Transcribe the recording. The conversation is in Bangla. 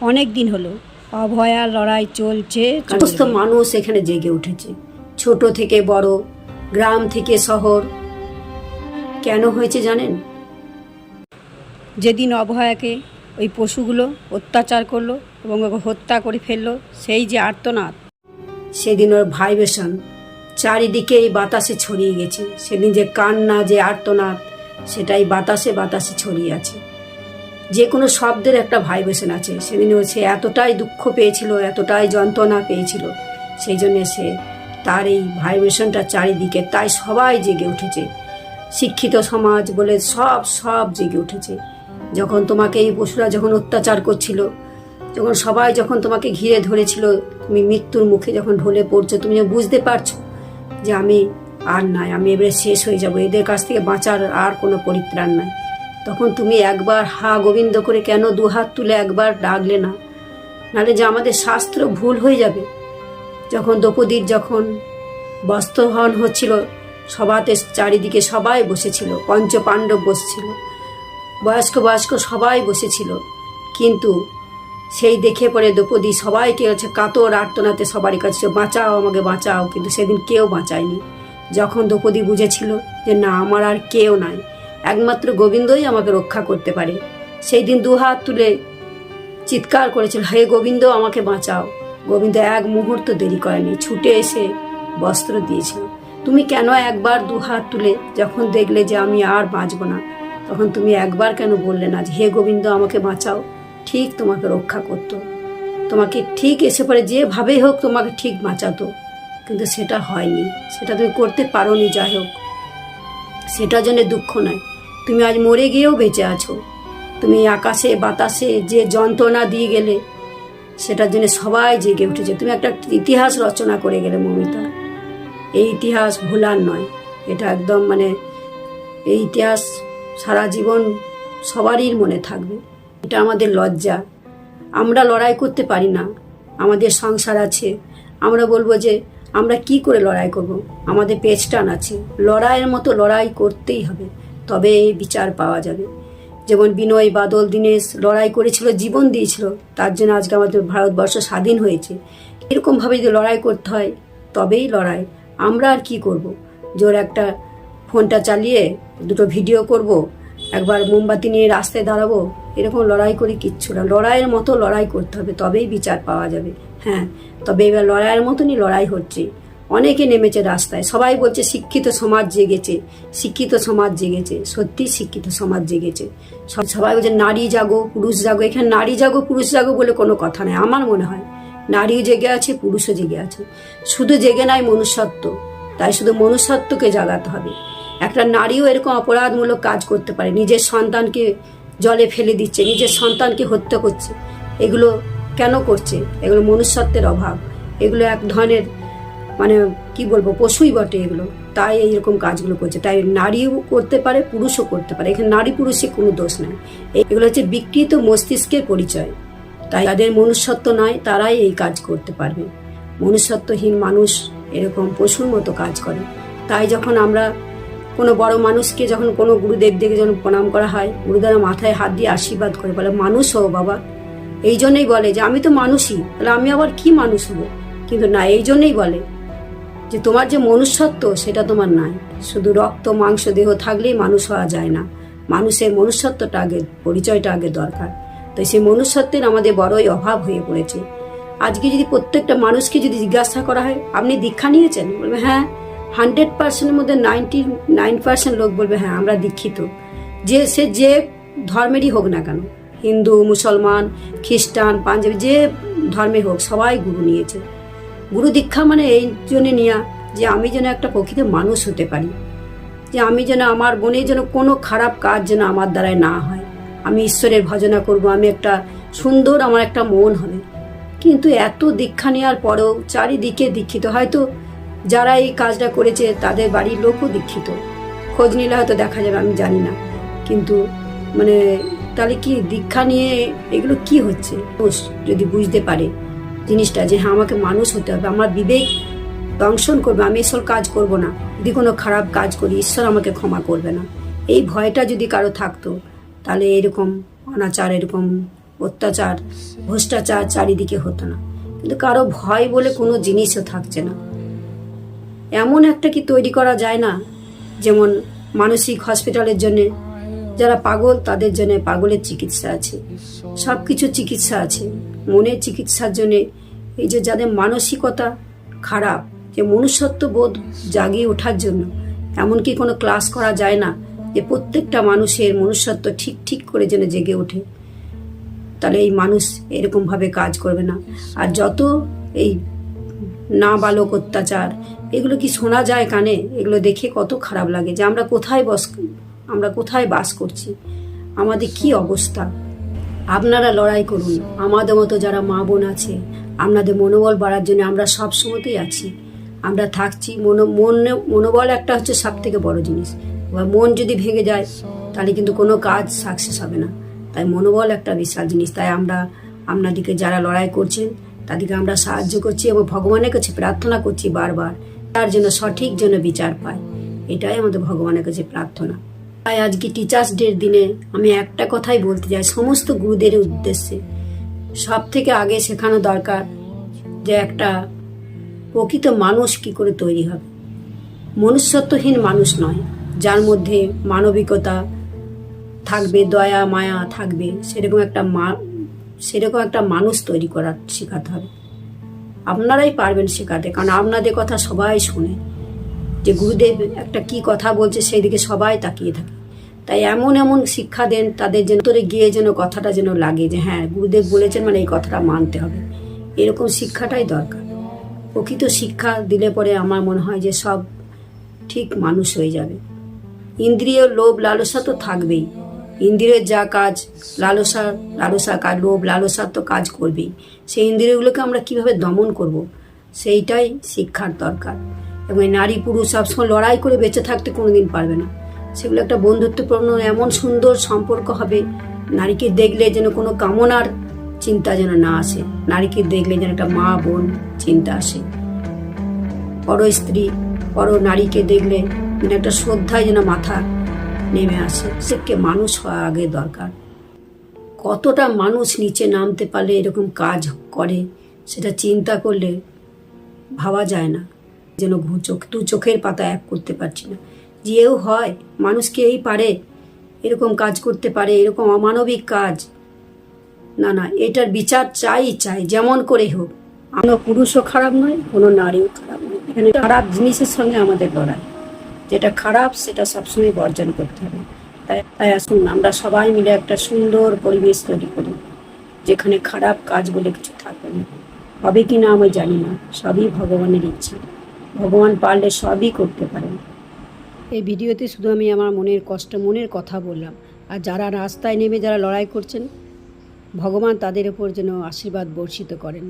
অনেক দিন হলো অভয়ার লড়াই চলছে। সমস্ত মানুষ এখানে জেগে উঠেছে, ছোট থেকে বড়, গ্রাম থেকে শহর। কেন হয়েছে জানেন? যেদিন অভয়াকে ওই পশুগুলো অত্যাচার করলো এবং ওকে হত্যা করে ফেললো, সেই যে আর্তনাদ, সেদিন ওর ভাইব্রেশন চারিদিকে এই বাতাসে ছড়িয়ে গেছে। সেদিন যে কান্না, যে আর্তনাদ, সেটাই বাতাসে বাতাসে ছড়িয়ে আছে। যে কোনো শব্দের একটা ভাইব্রেশন আছে। সেদিন সে এতটাই দুঃখ পেয়েছিল, এতটাই যন্ত্রণা পেয়েছিল, সেই জন্যে সে তার এই ভাইব্রেশনটা চারিদিকে, তাই সবাই জেগে উঠেছে। শিক্ষিত সমাজ বলে সব জেগে উঠেছে। যখন তোমাকে এই পশুরা যখন অত্যাচার করছিল, যখন সবাই যখন তোমাকে ঘিরে ধরেছিল, তুমি মৃত্যুর মুখে যখন ঢলে পড়ছো, তুমি বুঝতে পারছো যে আমি আর নাই, আমি এবারে শেষ হয়ে যাব, এদের কাছ থেকে বাঁচার আর কোনো পরিত্রাণ নাই, তখন তুমি একবার হা গোবিন্দ করে কেন দুহাত তুলে একবার ডাকলে না? নাহলে যে আমাদের শাস্ত্র ভুল হয়ে যাবে। যখন দ্রৌপদীর যখন বস্ত্রহরণ হচ্ছিল, সভাতে চারিদিকে সবাই বসেছিল, পঞ্চ পাণ্ডব বসছিল, বয়স্ক সবাই বসেছিল, কিন্তু সেই দেখে পরে দ্রৌপদী সবাইকে হচ্ছে কাতর আর্তনাতে সবারই কাছে বাঁচাও, আমাকে বাঁচাও, কিন্তু সেদিন কেউ বাঁচায়নি। যখন দ্রৌপদী বুঝেছিল যে না, আমার আর কেউ নাই, একমাত্র গোবিন্দই আমাকে রক্ষা করতে পারে, সেই দিন দুহাত তুলে চিৎকার করেছিল, হে গোবিন্দ আমাকে বাঁচাও। গোবিন্দ এক মুহূর্ত দেরি করেনি, ছুটে এসে বস্ত্র দিয়েছিল। তুমি কেন একবার দুহাত তুলে যখন দেখলে যে আমি আর বাঁচব না, তখন তুমি একবার কেন বললে না যে হে গোবিন্দ আমাকে বাঁচাও? ঠিক তোমাকে রক্ষা করতো, তোমাকে ঠিক এসে পরে যেভাবেই হোক তোমাকে ঠিক বাঁচাতো, কিন্তু সেটা হয়নি, সেটা তুমি করতে পারোনি। যাই হোক, সেটার জন্য দুঃখ নয়, তুমি আজ মরে গিয়েও বেঁচে আছো। তুমি আকাশে বাতাসে যে যন্ত্রণা দিয়ে গেলে, সেটার জন্য সবাই জেগে উঠেছে। তুমি একটা ইতিহাস রচনা করে গেলে মমিতা, এই ইতিহাস ভুলার নয়। এটা একদম এই ইতিহাস সারা জীবন সবারই মনে থাকবে। এটা আমাদের লজ্জা, আমরা লড়াই করতে পারি না, আমাদের সংসার আছে। আমরা বলবো যে আমরা কি করে লড়াই করব? আমাদের পেচ টান আছে, লড়াইয়ের মতো লড়াই করতেই হবে, তবে এই বিচার পাওয়া যাবে। যেমন বিনয়, বাদল, দীনেশ লড়াই করেছিল, জীবন দিয়েছিল, তার জন্য আজকে আমাদের ভারতবর্ষ স্বাধীন হয়েছে। এরকমভাবে যদি লড়াই করতে হয় তবেই লড়াই। আমরা আর কি করব? জোর একটা ফোনটা চালিয়ে দুটো ভিডিও করব, একবার মোমবাতি নিয়ে রাস্তায় দাঁড়াবো, এরকম লড়াই করে কিচ্ছু না। লড়াইয়ের মতো লড়াই করতে হবে, তবেই বিচার পাওয়া যাবে। হ্যাঁ, তবে এবার লড়াইয়ের মতনই লড়াই হচ্ছে। অনেকে নেমেছে রাস্তায়, সবাই বলছে শিক্ষিত সমাজ জেগেছে, শিক্ষিত সমাজ জেগেছে। সত্যি শিক্ষিত সমাজ জেগেছে। সবাই বলছে নারী জাগো, পুরুষ জাগো। এখানে নারী জাগো, পুরুষ জাগো বলে কোনো কথা নেই। আমার মনে হয় নারীও জেগে আছে, পুরুষও জেগে আছে, শুধু জেগে নাই মনুষ্যত্ব। তাই শুধু মনুষ্যত্বকে জাগাতে হবে। একটা নারীও এরকম অপরাধমূলক কাজ করতে পারে, নিজের সন্তানকে জলে ফেলে দিচ্ছে, নিজের সন্তানকে হত্যা করছে। এগুলো কেন করছে? এগুলো মনুষ্যত্বের অভাব। এগুলো এক ধরনের কি বলবো, পশুই বটে এগুলো, তাই এইরকম কাজগুলো করছে। তাই নারীও করতে পারে, পুরুষও করতে পারে, এখানে নারী পুরুষে কোনো দোষ নাই। এগুলো হচ্ছে বিকৃত মস্তিষ্কের পরিচয়। তাই যাদের মনুষ্যত্ব নয় তারাই এই কাজ করতে পারবে। মনুষ্যত্বহীন মানুষ এরকম পশুর মতো কাজ করে। তাই যখন আমরা কোনো বড় মানুষকে, যখন কোনো গুরুদেবদেরকে যখন প্রণাম করা হয়, গুরুদেবরা মাথায় হাত দিয়ে আশীর্বাদ করে বলে মানুষ হও বাবা। এই জন্যই বলে যে আমি তো মানুষই, তাহলে আমি আবার কি মানুষ হবো? কিন্তু না, এই জন্যই বলে যে তোমার যে মনুষ্যত্ব সেটা তোমার নাই। শুধু রক্ত মাংস দেহ থাকলেই মানুষ হওয়া যায় না, মানুষের মনুষ্যত্বটা আগে, পরিচয়টা আগে দরকার। তো সেই মনুষ্যত্বের আমাদের বড়ই অভাব হয়ে পড়েছে। আজকে যদি প্রত্যেকটা মানুষকে যদি জিজ্ঞাসা করা হয় আপনি দীক্ষা নিয়েছেন, বলবে হ্যাঁ। 100%-এর মধ্যে 99% লোক বলবে হ্যাঁ আমরা দীক্ষিত। সে যে ধর্মেরই হোক না কেন, হিন্দু, মুসলমান, খ্রিস্টান, পাঞ্জাবি, যে ধর্মের হোক, সবাই গুরু নিয়েছে। গুরু দীক্ষা এই জন্য নেওয়া যে আমি যেন একটা প্রকৃত মানুষ হতে পারি, যে আমি যেন আমার মনে যেন কোনো খারাপ কাজ যেন আমার দ্বারায় না হয়। আমি ঈশ্বরের ভজনা করব, আমি একটা সুন্দর, আমার একটা মন হবে। কিন্তু এত দীক্ষা নেওয়ার পরেও চারিদিকে দীক্ষিত। হয়তো যারা এই কাজটা করেছে তাদের বাড়ির লোকও দীক্ষিত, খোঁজ নিলে হয়তো দেখা যাবে, আমি জানি না। কিন্তু তাহলে কি দীক্ষা নিয়ে এগুলো কি হচ্ছে? যদি বুঝতে পারে জিনিসটা যে হ্যাঁ আমাকে মানুষ হতে হবে, আমার বিবেক দংশন করবে, আমি এসব কাজ করব না, যদি কোনো খারাপ কাজ করি ঈশ্বর আমাকে ক্ষমা করবে না, এই ভয়টা যদি কারো থাকতো, তাহলে এরকম অনাচার, এরকম অত্যাচার ভ্রষ্টাচার চারিদিকে হতো না, কিন্তু কারো ভয় বলে কোনো জিনিসও থাকছে না। এমন একটা কি তৈরি করা যায় না, যেমন মানসিক হসপিটালের জন্যে যারা পাগল তাদের জন্য পাগলের চিকিৎসা আছে, সব কিছু চিকিৎসা আছে। মনের চিকিৎসার জন্যে এই যে যাদের মানসিকতা খারাপ, যে মনুষ্যত্ব বোধ জাগিয়ে ওঠার জন্য এমন কি কোনো ক্লাস করা যায় না, যে প্রত্যেকটা মানুষের মনুষ্যত্ব ঠিক ঠিক করে যেন জেগে ওঠে? তাহলে এই মানুষ এরকমভাবে কাজ করবে না। আর যত এই নাবালক অত্যাচার, এগুলো কি শোনা যায় কানে? এগুলো দেখে কত খারাপ লাগে যে আমরা কোথায় বাস করছি, আমাদের কি অবস্থা। আপনারা লড়াই করুন, আমাদের মতো যারা মা বোন আছে, আপনাদের মনোবল বাড়ার জন্য আমরা সব সময়তেই আছি, আমরা থাকছি। মনোবল একটা হচ্ছে সব থেকে বড় জিনিস। এবার মন যদি ভেঙে যায় তাহলে কিন্তু কোনো কাজ সাকসেস হবে না। তাই মনোবল একটা বিশাল জিনিস। তাই আমরা আপনাদেরকে যারা লড়াই করছেন তাদেরকে আমরা সাহায্য করছি এবং ভগবানের কাছে প্রার্থনা করছি বারবার, তার জন্য সঠিক যেন বিচার পায়। এটাই আমাদের ভগবানের কাছে প্রার্থনা। তাই আজকে টিচার্স ডের দিনে আমি একটা কথাই বলতে চাই সমস্ত গুরুদের উদ্দেশ্যে, সব থেকে আগে শেখানো দরকার যে একটা প্রকৃত মানুষ কি করে তৈরি হবে। মনুষ্যত্বহীন মানুষ নয়, যার মধ্যে মানবিকতা থাকবে, দয়া মায়া থাকবে, সেরকম একটা মানুষ তৈরি করার শেখাতে হবে। আপনারাই পারবেন শেখাতে, কারণ আপনাদের কথা সবাই শোনে, যে গুরুদেব একটা কি কথা বলছে সেই দিকে সবাই তাকিয়ে থাকে। তাই এমন এমন শিক্ষা দেন তাদের যেন তোরে গিয়ে যেন কথাটা যেন লাগে যে হ্যাঁ গুরুদেব বলেছেন মানে এই কথাটা মানতে হবে। এরকম শিক্ষাটাই দরকার। প্রকৃত শিক্ষা দিলে পরে আমার মনে হয় যে সব ঠিক মানুষ হয়ে যাবে। ইন্দ্রিয় লোভ লালসা তো থাকবেই, ইন্দ্রিয়ের যা কাজ লালসা কাজ, লোভ লালসা তো কাজ করবেই। সেই ইন্দ্রিয়গুলোকে আমরা কিভাবে দমন করব, সেইটাই শিক্ষার দরকার। এবং এই নারী পুরুষ সবসময় লড়াই করে বেঁচে থাকতে কোনোদিন পারবে না। সেগুলো একটা বন্ধুত্বপূর্ণ এমন সুন্দর সম্পর্ক হবে, নারীকে দেখলে যেন কোনো কামনার চিন্তা যেন না আসে, নারীকে দেখলে যেন একটা মা বোন চিন্তা আসে, পর স্ত্রী পর নারীকে দেখলে যেন একটা শ্রদ্ধায় যেন মাথা নেমে আসে। সেকে মানুষ হওয়া আগে দরকার। কতটা মানুষ নিচে নামতে পারলে এরকম কাজ করে সেটা চিন্তা করলে ভাবা যায় না। যেন দু চোখের পাতা এক করতে পারছি না। যেও হয় মানুষকে এই পারে এরকম কাজ করতে পারে, এরকম অমানবিক কাজ। না, এটার বিচার চাই, যেমন করে হোক। কোনো পুরুষও খারাপ নয়, কোনো নারীও খারাপ নয়। এখানে খারাপ জিনিসের সঙ্গে আমাদের লড়াই, যেটা খারাপ সেটা সবসময় বর্জন করতে হবে। তাই আসুন আমরা সবাই মিলে একটা সুন্দর পরিবেশ তৈরি করি, যেখানে খারাপ কাজ বলে কিছু থাকবে না। হবে কি না আমি জানি না, সবই ভগবানের ইচ্ছা। ভগবান পারলে সবই করতে পারেন। এই ভিডিওতে শুধু আমি আমার মনের কথা বললাম। আর যারা রাস্তায় নেমে যারা লড়াই করছেন, ভগবান তাদের উপর যেন আশীর্বাদ বর্ষিত করেন।